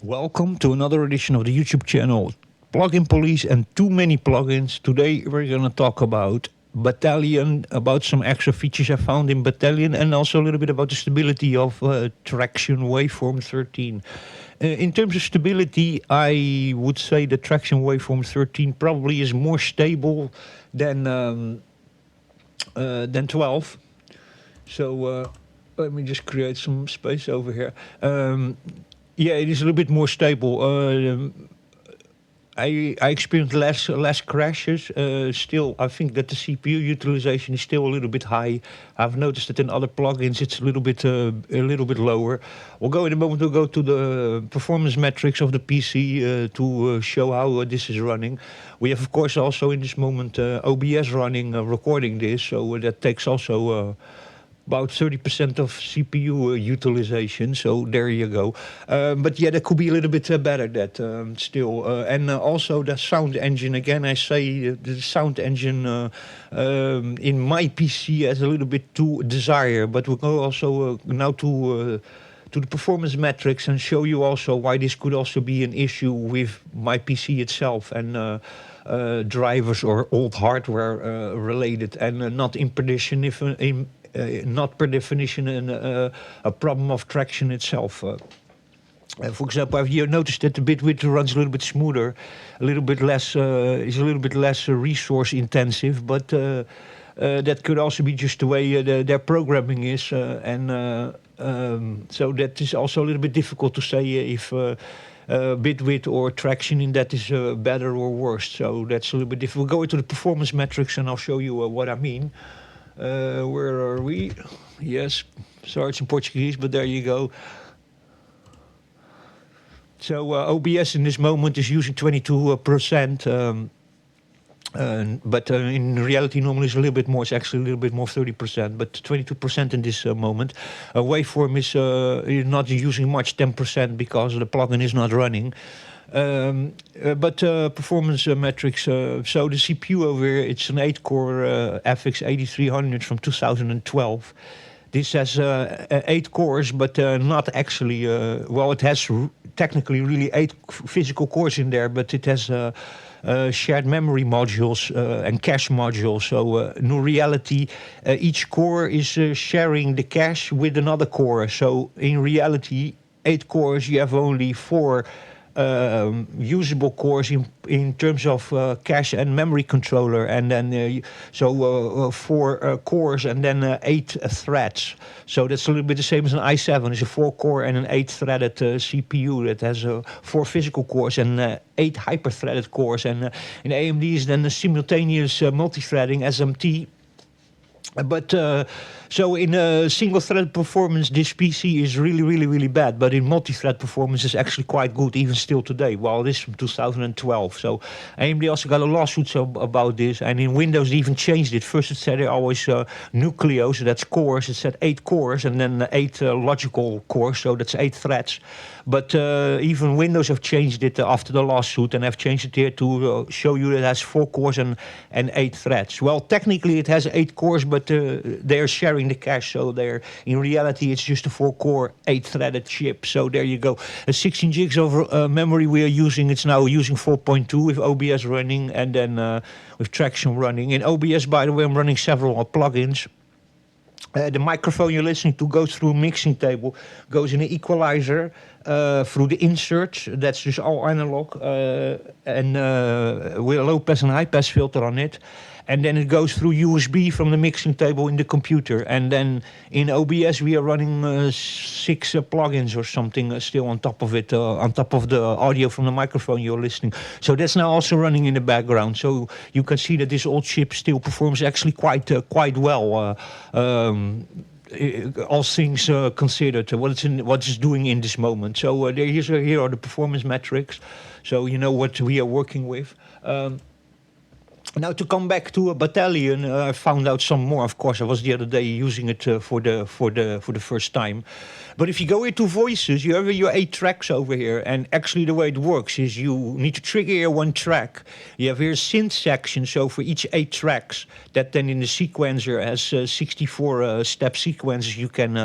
Welcome to another edition of the YouTube channel Plugin Police and Too Many Plugins. Today we're going to talk about Battalion, about some extra features I found in Battalion, and also a little bit about the stability of Tracktion WaveForm 13. In terms of stability, I would say the Tracktion WaveForm 13 probably is more stable than 12. So let me just create some space over here. Yeah, it is a little bit more stable. I experienced less crashes. Still, I think that the CPU utilization is still a little bit high. I've noticed that in other plugins it's a little bit lower. We'll go in a moment. We'll go to the performance metrics of the PC to show how this is running. We have, of course, also in this moment OBS running, recording this, so that takes also about 30% of CPU utilization, so there you go. But yeah, that could be a little bit better, that still. And also the sound engine, again, I say the sound engine in my PC has a little bit to desire, but we'll go also now to the performance metrics and show you also why this could also be an issue with my PC itself and drivers or old hardware related, and not in perdition if not per definition a problem of traction itself. For example, I've here noticed that the bit width runs a little bit smoother, a little bit less, is a little bit less resource intensive, but that could also be just the way their programming is, so that is also a little bit difficult to say if bit width or traction in that is better or worse. So that's a little bit difficult. We'll go into the performance metrics and I'll show you what I mean. Where are we? Yes, sorry, it's in Portuguese, but there you go. So OBS in this moment is using 22%, but in reality normally it's a little bit more. It's actually a little bit more, 30%, but 22% in this moment. Waveform is not using much, 10%, because the plugin is not running. But performance metrics, so the CPU over here, it's an 8-core FX 8300 from 2012. This has 8 cores, but not actually, well, it has technically really 8 physical cores in there, but it has shared memory modules and cache modules. So in reality, each core is sharing the cache with another core. So in reality, 8 cores, you have only 4 usable cores in terms of cache and memory controller, and then 4 cores and then 8 threads. So that's a little bit the same as an i7. It's a 4-core and an 8-threaded CPU that has 4 physical cores and 8 hyper-threaded cores. And in AMD is then a simultaneous multi-threading SMT. But so in single-thread performance, this PC is really bad. But in multi-thread performance, it's actually quite good, even still today. Well, this is from 2012. So AMD also got a lawsuit about this. And in Windows, they even changed it. First, it said they always Nucleo, so that's cores. It said 8 cores and then 8 logical cores, so that's 8 threads. But even Windows have changed it after the lawsuit, and have changed it here to show you that it has 4 cores and 8 threads. Well, technically it has 8 cores, but they're sharing the cache, so in reality it's just a 4-core 8-threaded chip. So there you go. 16 gigs of memory we are using. It's now using 4.2 with OBS running, and then with Tracktion running. In OBS, by the way, I'm running several plugins. The microphone you're listening to goes through a mixing table, goes in an equalizer, through the inserts. That's just all analog, and with a low pass and high pass filter on it. And then it goes through USB from the mixing table in the computer. And then in OBS we are running 6 plugins or something still on top of it, on top of the audio from the microphone you're listening. So that's now also running in the background. So you can see that this old chip still performs actually quite well. All things considered, what it's doing in this moment. So here are the performance metrics, so you know what we are working with. Now to come back to a Battalion, I found out some more. Of course, I was the other day using it for the first time. But if you go into voices, you have your 8 tracks over here, and actually the way it works is you need to trigger here 1 track. You have here a synth section, so for each 8 tracks, that then in the sequencer has 64 step sequences. You can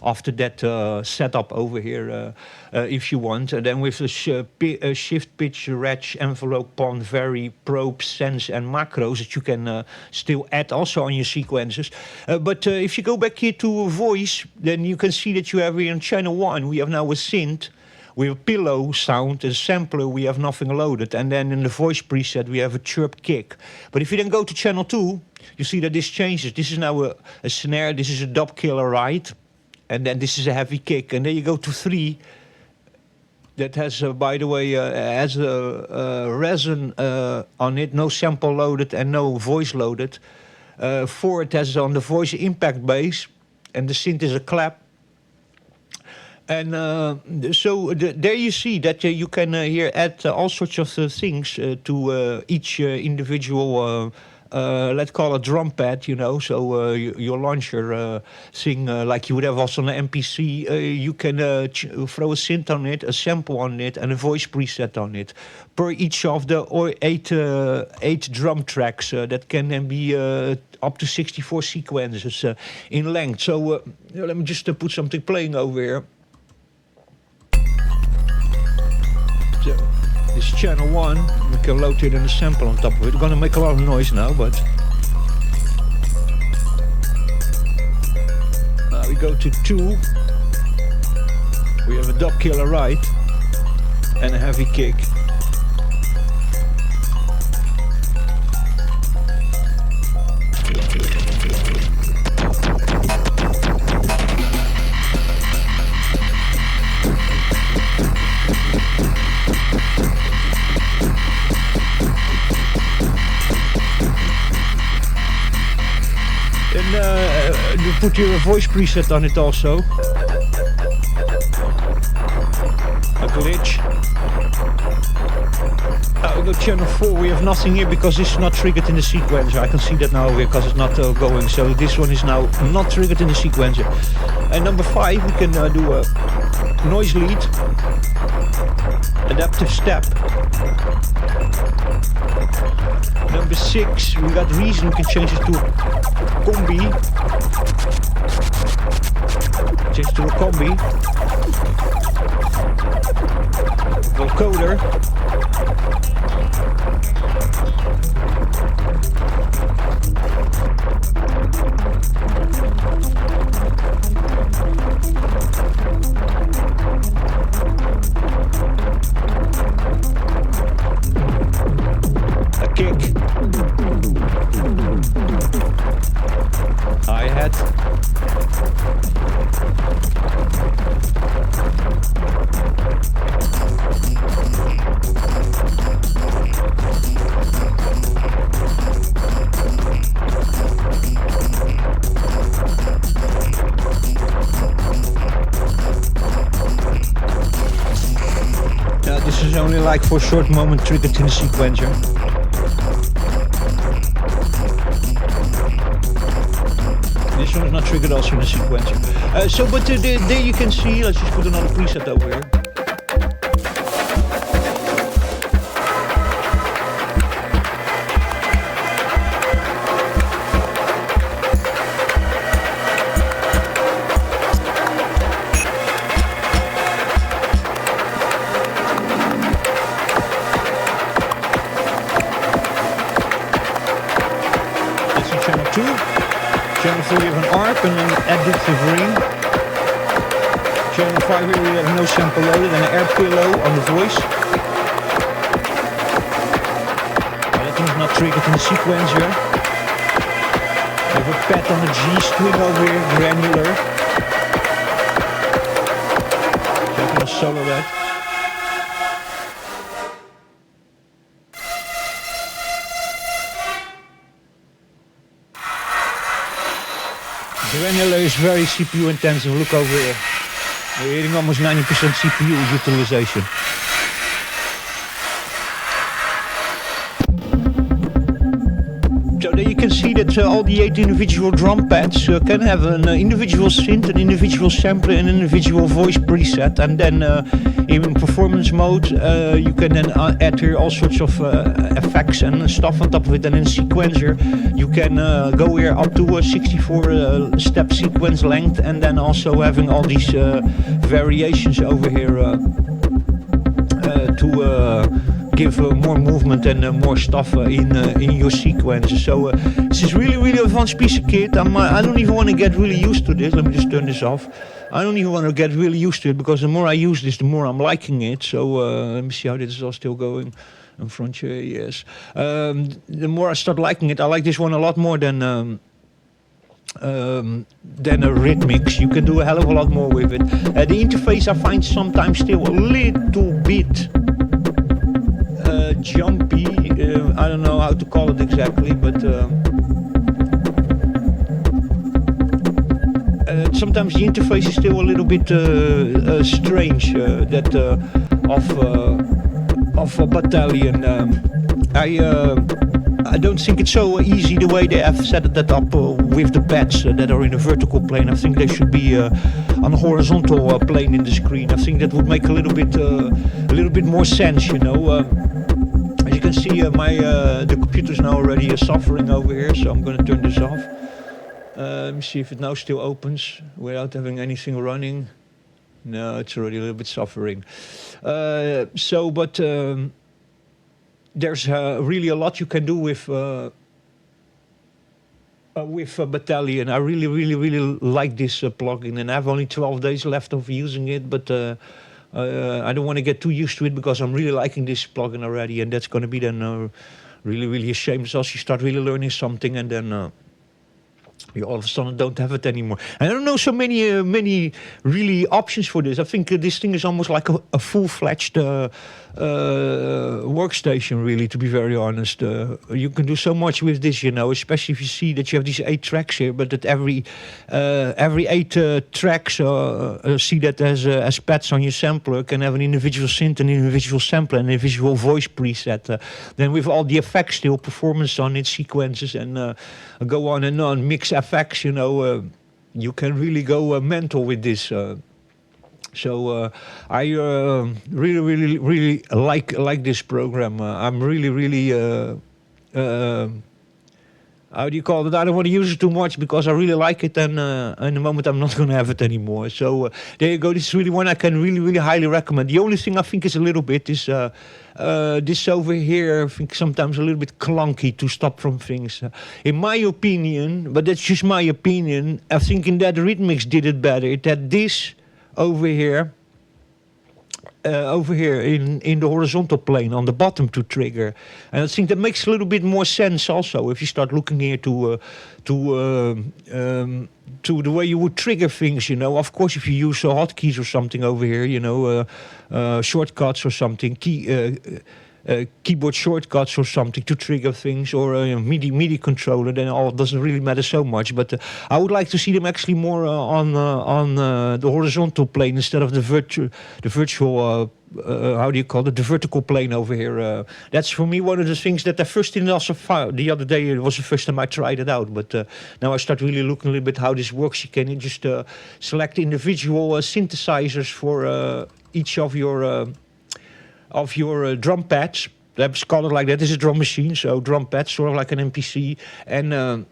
after that set up over here if you want. And then with the shift, pitch, retch, envelope, pond, vary, probe, sense, and macros that you can still add also on your sequences. But if you go back here to voice, then you can see that you have here in channel 1, we have now a synth. We have a pillow sound, a sampler, we have nothing loaded. And then in the voice preset, we have a chirp kick. But if you then go to channel 2, you see that this changes. This is now a snare, this is a dub killer, right? And then this is a heavy kick. And then you go to 3, that has, by the way, has a resin on it, no sample loaded and no voice loaded. 4, it has on the voice impact bass, and the synth is a clap. And so there you see that you can here add all sorts of things to each individual, let's call it drum pad, you know. So your launcher thing, like you would have also on the MPC, you can throw a synth on it, a sample on it, and a voice preset on it. Per each of the 8 drum tracks that can then be up to 64 sequences in length. So let me just put something playing over here. This is channel 1, we can load it and a sample on top of it. We're gonna make a lot of noise now, but we go to 2, we have a dub killer right and a heavy kick. You put your voice preset on it also. A glitch. We go channel 4, we have nothing here because this is not triggered in the sequencer. I can see that now because it's not going, so this one is now not triggered in the sequencer. And number 5, we can do a noise lead, adaptive step. Number 6, we got reason, we can change it to a combi. Change to a combi. Vocoder. A kick. Hi-hat. This is only like for a short moment triggered in the sequencer. This one is not triggered also in the sequencer. But there you can see, let's just put another preset over here. Channel 4 we have an ARP and an additive ring. Channel 5 here we have no sample loaded and an air pillow on the voice. That one's not triggered in the sequencer. We have a pad on the G string over here, granular. So I'm gonna solo that. Granular is very CPU intensive. Look over here. We're hitting almost 90% CPU utilization. can see that all the 8 individual drum pads can have an individual synth, an individual sampler, and an individual voice preset. And then in performance mode, you can then add here all sorts of effects and stuff on top of it. And in sequencer, you can go here up to a 64 step sequence length, and then also having all these variations over here to give more movement and more stuff in your sequences. So this is really advanced piece of kit. I don't even want to get really used to this. Let me just turn this off. I don't even want to get really used to it, because the more I use this, the more I'm liking it. So let me see how this is all still going. In front here, yes. The more I start liking it, I like this one a lot more than a Rhythmix. You can do a hell of a lot more with it. The interface I find sometimes still a little bit jumpy. I don't know how to call it exactly, but sometimes the interface is still a little bit strange. That of a Battalion. I don't think it's so easy the way they have set that up with the pads that are in a vertical plane. I think they should be on a horizontal plane in the screen. I think that would make a little bit more sense, you know. As you can see, the computer's now already suffering over here, so I'm going to turn this off. Let me see if it now still opens without having anything running. No, it's already a little bit suffering. There's really a lot you can do with Battalion. I really like this plugin, and I have only 12 days left of using it, but I don't want to get too used to it, because I'm really liking this plugin already, and that's going to be then really a shame as you start really learning something, and then you all of a sudden don't have it anymore. And I don't know so many really options for this. I think this thing is almost like a full-fledged workstation, really, to be very honest. You can do so much with this, you know, especially if you see that you have these 8 tracks here, but that every 8 tracks see that as pads on your sampler can have an individual synth, an individual sampler, an individual voice preset. Then with all the effects still, performance on it, sequences, and go on and on, mix effects, you know, you can really go mental with this. So I really like this program. I'm really how do you call it? I don't want to use it too much, because I really like it, and in the moment I'm not going to have it anymore. So there you go. This is really one I can really highly recommend. The only thing I think is a little bit is this over here. I think sometimes a little bit clunky to stop from things. In my opinion, but that's just my opinion, I think in that Rhythmix did it better. It had this over here in the horizontal plane on the bottom to trigger, and I think that makes a little bit more sense also if you start looking here to the way you would trigger things, you know. Of course, if you use hotkeys or something over here, you know, shortcuts or something, keyboard shortcuts or something to trigger things, or a MIDI controller, then all doesn't really matter so much. But I would like to see them actually more on the horizontal plane instead of the virtual. How do you call it? The vertical plane over here. That's for me one of the things that I first didn't also find the other day. It was the first time I tried it out, but now I start really looking a little bit how this works. You can just select individual synthesizers for each of your drum pads. Let's call it like that. This is a drum machine, so drum pads, sort of like an MPC, and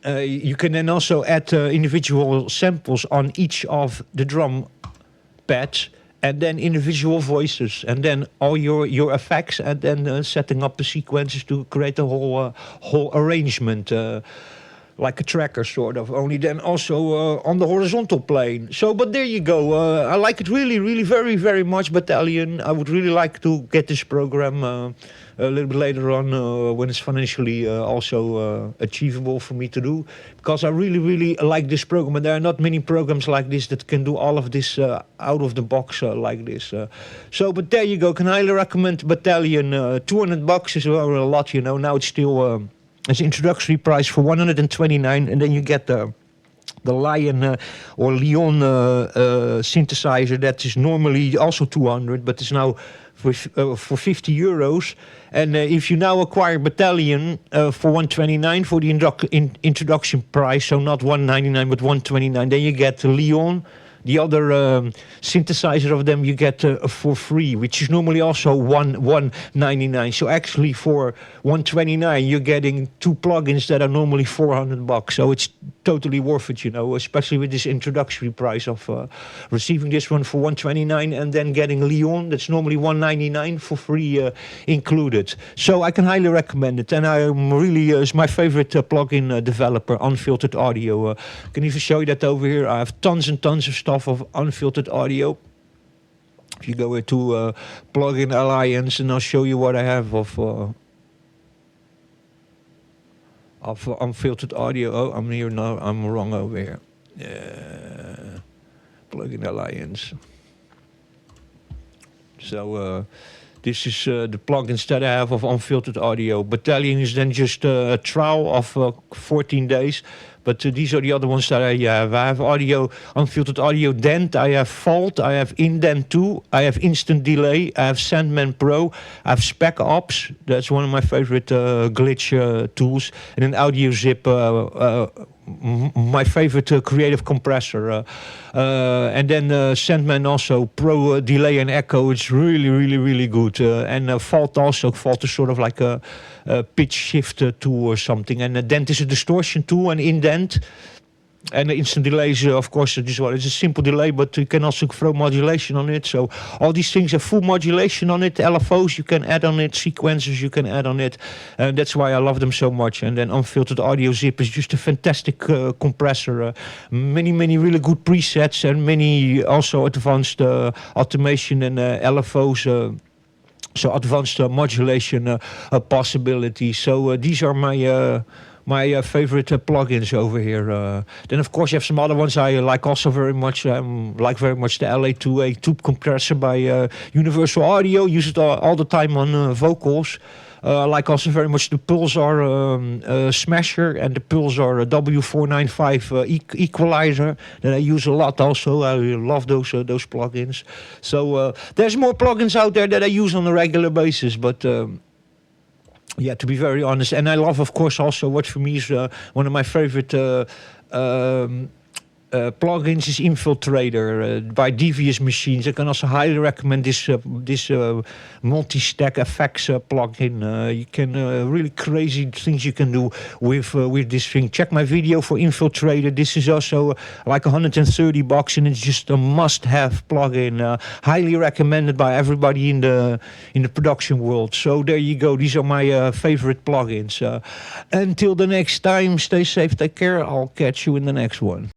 you can then also add individual samples on each of the drum pads, and then individual voices, and then all your effects, and then setting up the sequences to create a whole arrangement. Like a tracker, sort of, only then also on the horizontal plane. So, but there you go. I like it really very much, Battalion. I would really like to get this program a little bit later on when it's financially also achievable for me to do, because I really like this program, and there are not many programs like this that can do all of this out of the box like this. So, but there you go. Can highly recommend Battalion. $200 is well a lot, you know. Now it's still... it's an introductory price for $129, and then you get Lion or Leon synthesizer that is normally also 200, but is now for 50 euros. And if you now acquire Battalion for 129 for the introduction price, so not 199 but 129, then you get Leon. The other synthesizer of them you get for free, which is normally also 199. So actually for 129 you're getting 2 plugins that are normally $400. So it's totally worth it, you know, especially with this introductory price of receiving this one for 129 and then getting Leon that's normally 199 for free included. So I can highly recommend it, and I'm really it's my favorite plugin developer, Unfiltered Audio. I can even show you that over here. I have tons and tons of stuff of Unfiltered Audio. If you go into Plugin Alliance, and I'll show you what I have of Unfiltered Audio. Oh, I'm here now. I'm wrong over here. Plugin Alliance. So this is the plugins that I have of Unfiltered Audio. Battalion is then just a trial of 14 days. But these are the other ones that I have. I have audio, Unfiltered Audio Dent, I have Fault, I have Indent 2, I have Instant Delay, I have Sandman Pro, I have Spec Ops, that's one of my favorite glitch tools, and an Audio Zip, my favorite creative compressor. And then Sandman also, Pro Delay and Echo, it's really, really, really good. And Fault also, Fault is sort of like a pitch shift tool or something. And Dent is a distortion tool, and Indent. And the instant delay is, of course, this one. It's a simple delay, but you can also throw modulation on it. So all these things have full modulation on it. LFOs you can add on it, sequencers you can add on it. And that's why I love them so much. And then Unfiltered Audio Zip is just a fantastic compressor. Many really good presets, and many also advanced automation and LFOs. So advanced modulation possibilities. So these are my favorite plugins over here. Then of course you have some other ones I like also very much. Like very much the LA2A tube compressor by Universal Audio. Use it all the time on vocals. I like also very much the Pulsar Smasher and the Pulsar W495 equalizer that I use a lot also. I love those plugins. So there's more plugins out there that I use on a regular basis, but yeah, to be very honest, and I love, of course, also what for me is one of my favorite plugins is Infiltrator by Devious Machines. I can also highly recommend this multi-stack effects plugin. You can really crazy things you can do with this thing. Check my video for Infiltrator. This is also like $130, and it's just a must-have plugin. Highly recommended by everybody in the production world. So there you go. These are my favorite plugins. Until the next time, stay safe, take care. I'll catch you in the next one.